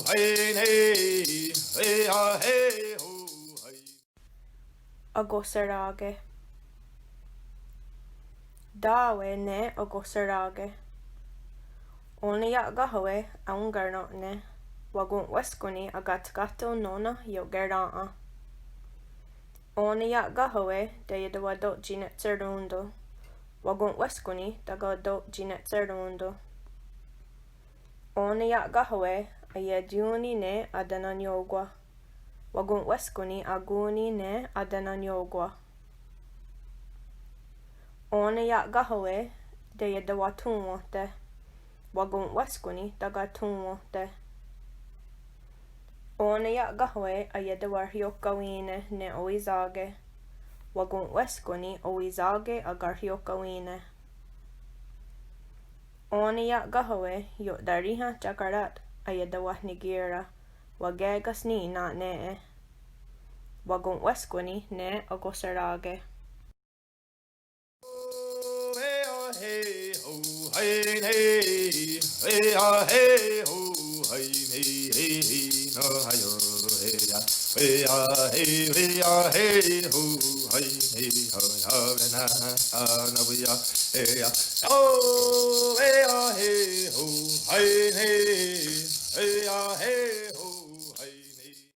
hey hey hey hey ho hey. Agosarage. Dawe ne agosarage. Ona ya gahoe aun garnot ne. Wagun weskuni agat gato nona yo gerdaa. Ona ya gahoe de yadawa dot ginet zerdundo. Wagun weskuni daga dot ginet zerdundo. Ona ya gahoe ayeduni ne adananyogwa. Wagun weskuni aguni ne adananyogwa. Ona ya gahoe de yadawa tunwote. Wagun weskuni daga tunwote. Ona ya gahoe ayadawa hyokawine ne oizage. Wagun weskuni oizage agar hyokawine. Ona ya gahoe yo dariha jakarat ayadawa nigira. Wagegas ni na ne. Wagun weskuni ne agosarage. Hey ho hey hey hey hey ho hey hey hey no hayo hey ya hey hey ho hey hey ho ya na na ya hey ya oh hey ho hey hey hey hey